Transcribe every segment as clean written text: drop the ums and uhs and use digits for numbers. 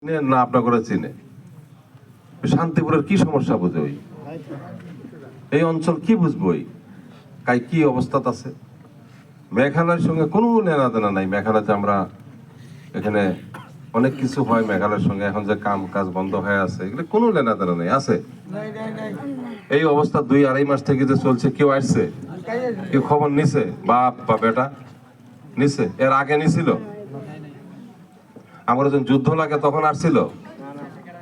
না আপনার করে চিনে শান্তিপুরের কি সমস্যা বুঝে ওই এই অঞ্চল কি বুঝবো ওই কাই কি অবস্থাত আছে। মেঘালয়ের সঙ্গে কোনো লেনা দেনা নাই। মেঘালয়তে আমরা এখানে অনেক কিছু হয় মেঘালয়ের সঙ্গে, এখন যে কাম কাজ বন্ধ হয়ে আছে এগুলো কোনো লেনা দেনা নেই আছে। এই অবস্থা 2-2.5 মাস থেকে যে চলছে, কেউ আসছে, কেউ খবর নিছে? বাপ বা বেটা নিছে? এর আগে নিছিল? আমরা যখন যুদ্ধ লাগে তখন আসছিল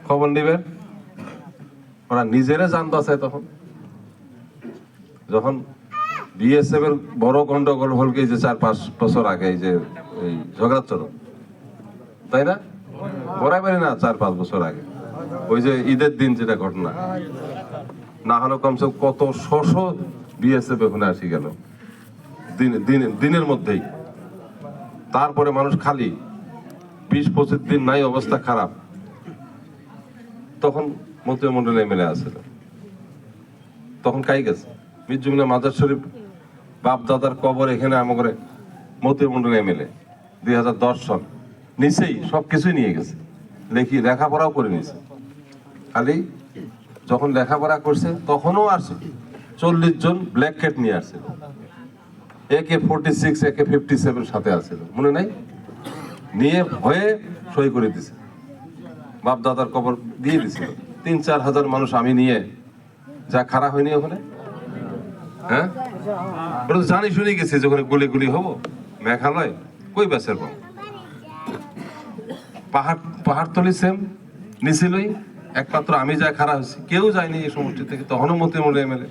খবর নিবেন? ওরা নিজেরা জান বাঁচায়। তখন যখন বিএসএফ এর বড় গন্ডগোল হল এই যে 4-5 বছর আগে, এই যে এই ঝগড়াচরণ, তাই না? বরাবরই না 4-5 বছর আগে ওই যে ঈদের দিন যেটা ঘটনা, না হলে কমসে কম কত শো বিএসএফ ওখানে আসি গেল দিনের মধ্যেই। তারপরে মানুষ খালি 20-25 দিন নাই, অবস্থা খারাপ। তখন মন্ত্রিমন্ডলে এমএলএ আসছিল, তখন কাই গেছে মির্জুমিনা মাজার শরীফ বাপ দাদার কবর এখানে আমাকে মন্ত্রিমন্ডলে এমএলএ 2010 সাল নিচেই সবকিছুই নিয়ে গেছে। লেখাপড়াও করে নিছে। খালি যখন লেখাপড়া করছে তখনও আসছে 40 জন ব্ল্যাক ক্যাট নিয়ে আসছিল, AK-46 AK-57 সাথে আসছিল, মনে নাই? নিয়ে ভয়ে সই করে দিছে, বাপ দাদার কবর দিয়ে দিছিল। 3-4 হাজার মানুষ আমি নিয়ে যা খারাপ হয়নি ওখানে। হ্যাঁ, ওটা তো জানি শুনে গেছে যে ওখানে গুলি হবো। মেঘালয় কই বেসের পাবো? পাহাড়তলি সেম নিছিলই, একমাত্র আমি যা খারাপ হয়েছি, কেউ যায়নি এই সমষ্টি থেকে। তখনও মন্ত্রিমন্ডলে এমএলএ।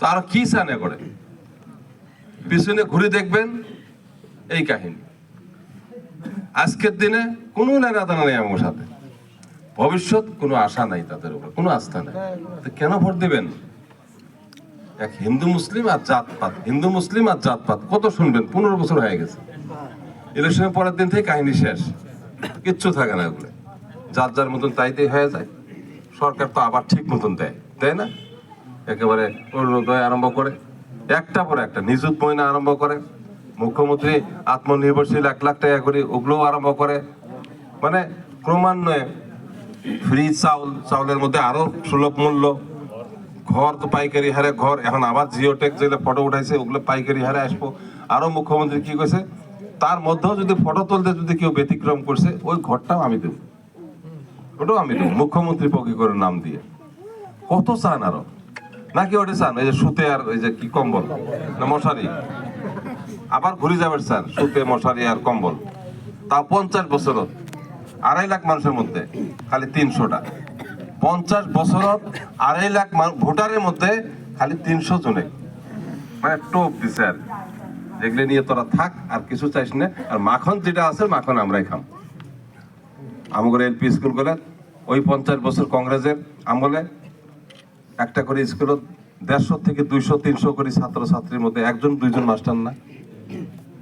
তারা কি চানে করে, পিছনে ঘুরে দেখবেন এই কাহিনী। আজকের দিনে কোনো লেনাদেনা নেই আমার সাথে, ভবিষ্যৎ কোনো আশা নাই, তাদের উপর কোনো আস্থা নেই। কেন ভোট দিবেন? এক হিন্দু মুসলিম আর জাতপাত, হিন্দু মুসলিম আর জাতপাত কত শুনবেন? 15 বছর হয়ে গেছে। ইলেকশনের পরের দিন থেকে কাহিনী শেষ, কিচ্ছু থাকে না। ওগুলো যার যার মতন তাইতেই হয়ে যায়। সরকার তো আবার ঠিক মতন দেয়, তাই না? একেবারে অরুণোদয় আরম্ভ করে, একটা পর একটা নিযুত ময়না আরম্ভ করে, মুখ্যমন্ত্রী আত্মনির্ভরশীল 1 লাখ টাকা করে ওগুলোও আরম্ভ করে। মানে ক্রমান্বয়ে ফ্রি চাউলের মধ্যে আরো সুলভ মূল্য, ঘর তো পাইকারি হারে ঘর, এখন আবার জিওটেক যেগুলো ফটো উঠাইছে ওগুলো পাইকারি হারে আসবো। আরো মুখ্যমন্ত্রী কি করেছে, তার মধ্যেও যদি ফটো তুলতে যদি কেউ ব্যতিক্রম করছে, ওই ঘরটাও আমি দেবো, ওটাও আমি দেবো, মুখ্যমন্ত্রী পক্ষে করে নাম দিয়ে। কত চান আরো? নাকি ওটা চান এই যে সুতে আর এই যে কি কম্বল না মশারি, আবার ঘুরে যাবে চান সুতে মশারি আর কম্বল? তাও 50 বছরত 2.5 লাখ মানুষের মধ্যে খালি 300টা। 50 বছরত 2.5 লাখ ভোটারের মধ্যে খালি 300 জনে মানে টোপ দিছে। আর যেগুলো নিয়ে তোরা থাক, আর কিছু চাইস না। আর মাখন যেটা আছে মাখন আমরাই খাম। আমাদের এলপি স্কুল গুলো ওই 50 বছর কংগ্রেসের আমলে একটা করে স্কুল 150 থেকে 200-300 করে ছাত্র ছাত্রীর মধ্যে 1-2 জন মাস্টার না?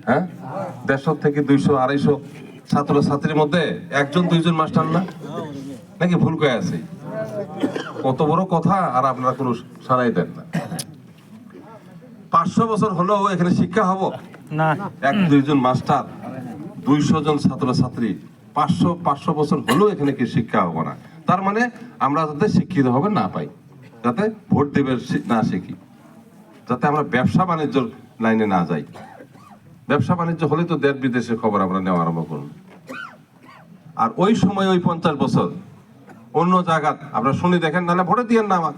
হ্যাঁ, 150 থেকে 200-250 ছাত্র ছাত্রীর মধ্যে 1-2 জন মাস্টার না? নাকি ভুল করে আছে? কত বড় কথা, আর আপনারা কোনো সারাই দেন না। 500 বছর হলেও এখানে শিক্ষা হবো না? 1-2 জন মাস্টার, 200 জন ছাত্র ছাত্রী, 500 বছর হলেও এখানে কি শিক্ষা হবো না? তার মানে আমরা যাতে শিক্ষিত হবে না পাই, যাতে ভোট দেবে না শিখি, যাতে আমরা ব্যবসা বাণিজ্য লাইনে না যাই। ব্যবসা বাণিজ্য হলে তো দেশ বিদেশের খবর আমরা নেওয়া আরম্ভ করব। আর ওই সময় ওই 50 বছর অন্য জায়গা আমরা শুনি, দেখেন নাহলে ভোটে দিয়েন না আমার।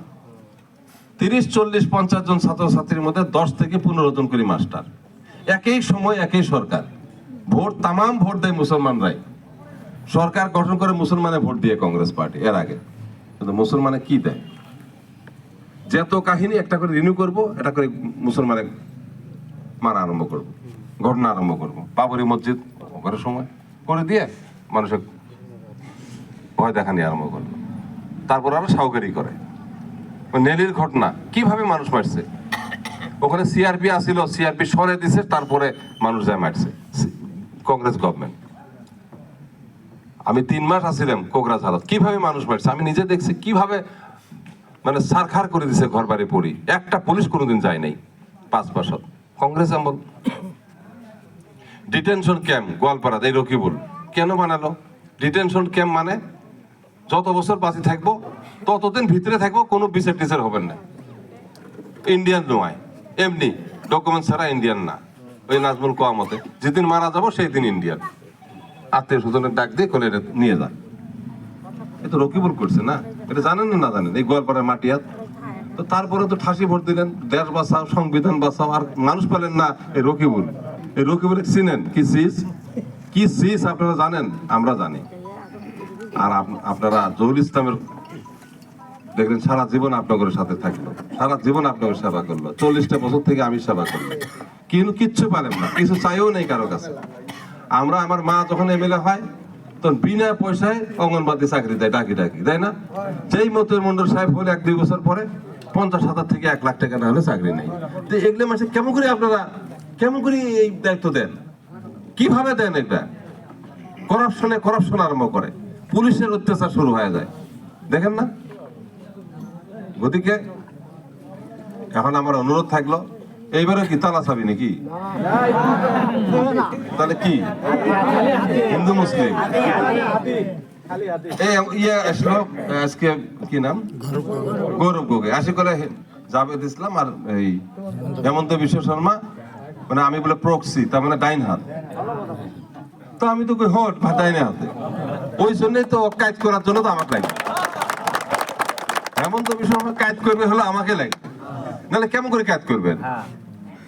30-40-50 জন ছাত্রছাত্রীর মধ্যে 10 থেকে 15 জন করে মাস্টার, একই সময় একই সরকার। ভোট তামাম ভোট দেয় মুসলমানরাই। সরকার গঠন করে মুসলমানে ভোট দিয়ে কংগ্রেস পার্টি এর আগে, কিন্তু মুসলমানে কি দেয়? যত কাহিনী একটা করে রিনিউ করবো, এটা করে মুসলমানে মারা আরম্ভ করবো, ঘটনা আরম্ভ করবো। বাবরি মসজিদ ঘরের সময় করে দিয়ে মানুষের ভয় দেখানি আরম্ভ করলো। তারপর আরো সাউকারি করে। নেলির ঘটনা, কিভাবে মানুষ মারছে, ওখানে সিআরপি আসিল, সিআরপি সরে দিছে, তারপরে মানুষ যায় মারছে কংগ্রেস গভর্নমেন্ট। আমি 3 মাস আসছিলাম কোকরাঝাড়ত, কিভাবে মানুষ মারছে আমি নিজে দেখছি। কিভাবে মানে সারখার করে দিছে ঘর বাড়ি পড়ি, একটা পুলিশ কোনোদিন যায় নাই 5 বছর কংগ্রেস আমল। ডিটেনশন ক্যাম্প গোয়ালপাড়া এই রকিবুল কেন বানালো? ডিটেনশন ক্যাম্প মানে যত বছর বাঁচি থাকবো ততদিন ভিতরে থাকবো, কোনো বিচার টিচার হবেন না। ইন্ডিয়ান নয়, এমনি ডকুমেন্ট ছাড়া ইন্ডিয়ান না। ওই নাজমুল কোয়া মতে যেদিন মারা যাবো সেই দিন ইন্ডিয়ান। আত্মীয় স্বজনের ডাক দিয়ে কোলে নিয়ে যান। এ তো রকিবুল করছে না, এটা জানেন না জানেন, এই গোয়ালপাড়ার মাটিয়াত। তো তারপরে তো ঠাসি ভোট দিলেন, দেশ বাঁচাও, সংবিধান বাঁচাও, আর মানুষ পেলেন না এই রকিবুল। এই রকিবুল চিনেন কি চিজ, কি চিজ আপনারা জানেন, আমরা জানি। আর আপনারা জহুল ইসলামের দেখলেন সারা জীবন আপনাদের সাথে থাকলো, সারা জীবন আপনাদের সেবা করলো, 40টা বছর থেকে আমি সেবা করলো, কিন্তু কিচ্ছু পারেন না, কিছু চাইও নেই কারো কাছে। আমরা, আমার মা যখন এমএলএ হয় তখন বিনা পয়সায় অঙ্গনবাদী চাকরি দেয়, ডাকি ডাকি, তাই না? যেই মতুর মন্ডল সাহেব হলে 1-2 বছর পরে 50,000 থেকে 1 লাখ টাকা না হলে চাকরি নেই। তো এগুলো মাসে কেমন করে আপনারা কেমন করে এই দায়িত্ব দেন, কিভাবে দেন? এটা করাপশন আরম্ভ করে, পুলিশের অত্যাচার শুরু হয়ে যায়, দেখেন না? গতিকে এখন আমার অনুরোধ থাকলো, এইবারে কি তালা চাবি নাকি? তাহলে কি হিন্দু মুসলিম আসলো আজকে, কি নাম, গৌরব গগৈ আসি করে জাভেদ ইসলাম আর এই হেমন্ত বিশ্ব শর্মা, মানে আমি বলে প্রক্সি, তার মানে ডাইন হাত। তো আমি তো কই হট ডাইনে হাতে, ওই জন্যই তো কাজ করার জন্য তো আমাকে লাগে। হেমন্ত বিশ্ব শর্মা কাজ করবে হলো আমাকে লাগে, নাহলে কেমন করে কাজ করবেন?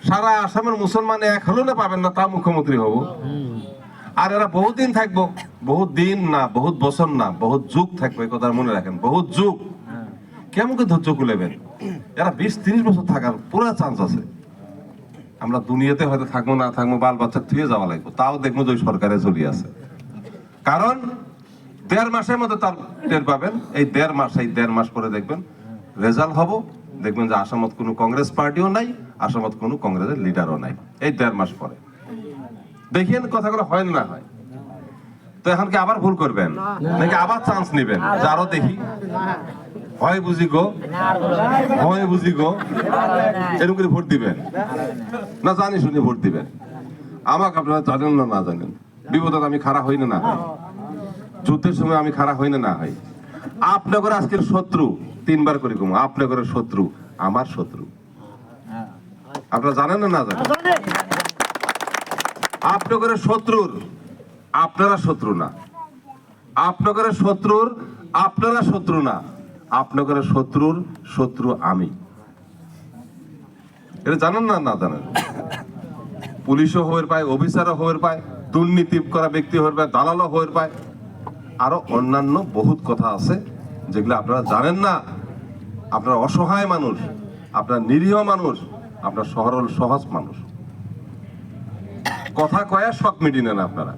সারা আসামের মুসলমান এক হলো না পাবেন না, তা মুখ্যমন্ত্রী হব। আর এরা বহুদিন থাকবো, বহুত দিন না, বহুত বছর না, বহুত যুগ থাকবে, এই কথা মনে রাখেন, বহুত যুগ। কেমন করে ধৈর্য কুলেবেন? এরা 20-30 বছর থাকার পুরো চান্স আছে। আমরা দুনিয়াতে হয়তো থাকবো না থাকবো, বাল বাচ্চা থুয়ে যাওয়া লাগবে, তাও দেখবো যে ওই সরকারে চলে আছে। কারণ 1.5 মাসের মধ্যে তার টের পাবেন, এই 1.5 মাস পরে দেখবেন রেজাল্ট হবো, দেখবেন যে আসামত কোনো কংগ্রেস পার্টিও নাই, আসামত কোনো কংগ্রেসের লিডারও নাই, এই 1.5 মাস পরে দেখিয়েন কথাগুলো হয় না হয়। তো এখন কি আবার ভুল করবেন নাকি আবার চান্স নেবেন? আরো দেখি, হয় বুঝি গো, হয় বুঝি গো, এরকম করে ভোট দিবেন না? জানি শুনে ভোট দিবেন? আমাকে আপনারা জানেন না, না জানেন, বিপদে আমি খাড়া হই না, না হয় যুদ্ধের সময় আমি খাড়া হই না, না হয়। আপনাদের আজকের শত্রু, 3 বার করে কম, আপনাদের শত্রু আমার শত্রু, আপনারা জানেন না, না জানেন? আপনাদের শত্রুর আপনারা শত্রু না, আপনাদের শত্রুর আপনারা শত্রু না, আপনাদের শত্রুর শত্রু আমি। এটা জানেন না, না জানেন? পুলিশও হয়ে পায়, অফিসারও হয়ে পায়, দুর্নীতি করা ব্যক্তি হয়ে পায়, দালালও হয়ে পায়, আরো অন্যান্য বহুত কথা আছে যেগুলো আপনারা জানেন না। আপনারা অসহায় মানুষ, আপনারা নিরীহ মানুষ, আপনারা সরল সহজ মানুষ, কথা কয়া শখ মিটি নেন আপনারা।